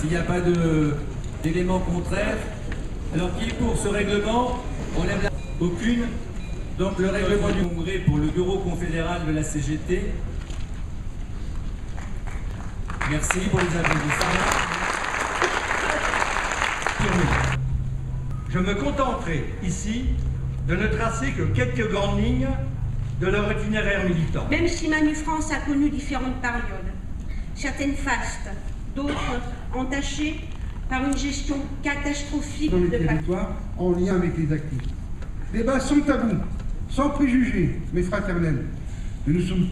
s'il n'y a pas d'éléments contraires. Alors qui est pour ce règlement? On lève la... Aucune. Donc le règlement du Congrès pour le bureau confédéral de la CGT. Merci pour les applaudissements. Je me contenterai ici de ne tracer que quelques grandes lignes de leur itinéraire militant. Même si Manu France a connu différentes périodes, certaines fastes, d'autres entachées par une gestion catastrophique dans les de territoires en lien avec les actifs. Les débats sont tabous, sans préjugés, mais fraternels. Mais nous sommes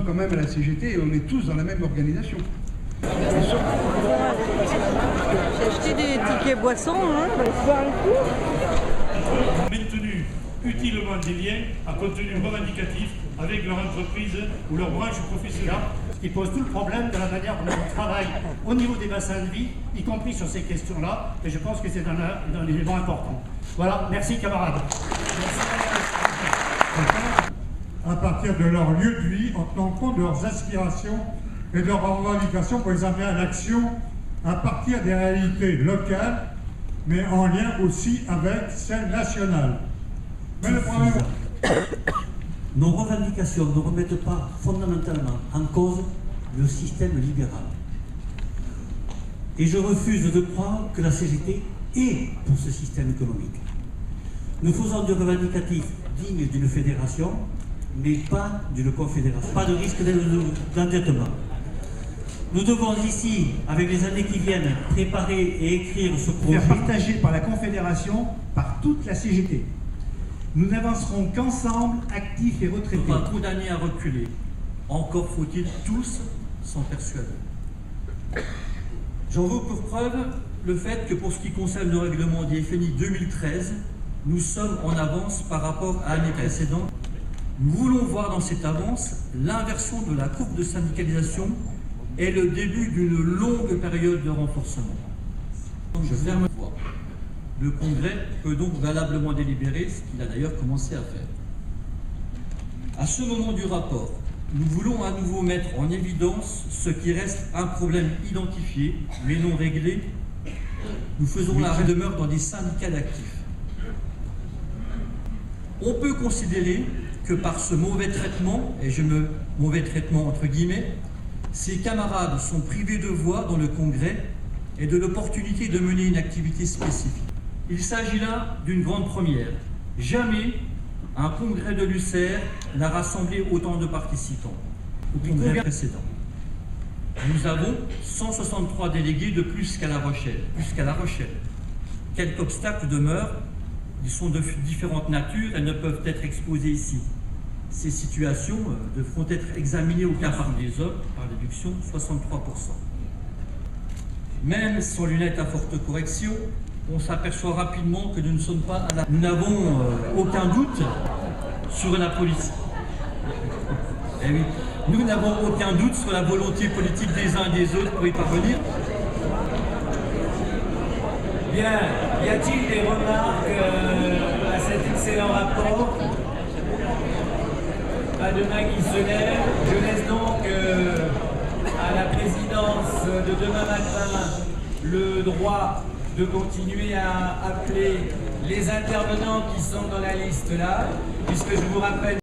quand même à la CGT et on est tous dans la même organisation. J'ai acheté des tickets boissons, pour boire le coup. Maintenu utilement des liens à contenu revendicatif avec leur entreprise ou leur branche professionnelle. Ce qui pose tout le problème de la manière dont on travaille au niveau des bassins de vie, y compris sur ces questions-là, et je pense que c'est un élément important. Voilà, merci camarades. À partir de leur lieu de vie, en tenant compte de leurs aspirations et de leurs revendications pour les amener à l'action à partir des réalités locales, mais en lien aussi avec celles nationales. Mais le problème... Nos revendications ne remettent pas fondamentalement en cause le système libéral. Et je refuse de croire que la CGT est pour ce système économique. Nous faisons du revendicatif digne d'une fédération, mais pas d'une confédération. Pas de risque d'endettement. Nous devons ici, avec les années qui viennent, préparer et écrire ce projet. Faire partager par la Confédération, par toute la CGT. Nous n'avancerons qu'ensemble, actifs et retraités. Pas trop d'années à reculer. Encore faut-il tous s'en persuader. J'en veux pour preuve le fait que pour ce qui concerne le règlement du FNI 2013, nous sommes en avance par rapport à l'année précédente. Nous voulons voir dans cette avance l'inversion de la courbe de syndicalisation et le début d'une longue période de renforcement. Je ferme la voie. Le Congrès peut donc valablement délibérer, ce qu'il a d'ailleurs commencé à faire. À ce moment du rapport, nous voulons à nouveau mettre en évidence ce qui reste un problème identifié, mais non réglé. Nous faisons l'arrêt de demeure dans des syndicats d'actifs. On peut considérer que par ce mauvais traitement, et je me mauvais traitement entre guillemets, ces camarades sont privés de voix dans le Congrès et de l'opportunité de mener une activité spécifique. Il s'agit là d'une grande première. Jamais un congrès de l'UCR n'a rassemblé autant de participants au congrès précédent. Nous avons 163 délégués de plus qu'à La Rochelle. Quelques obstacles demeurent. Ils sont de différentes natures, elles ne peuvent être exposées ici. Ces situations devront être examinées au cas par les hommes, par déduction 63%. Même sans lunettes à forte correction, on s'aperçoit rapidement que nous ne sommes pas à la... Nous n'avons aucun doute sur la politique. Eh oui, nous n'avons aucun doute sur la volonté politique des uns et des autres pour y parvenir. Bien, y a-t-il des remarques à cet excellent rapport? Pas de main qui se lève. Je laisse donc à la présidence de demain matin le droit de continuer à appeler les intervenants qui sont dans la liste là, puisque je vous rappelle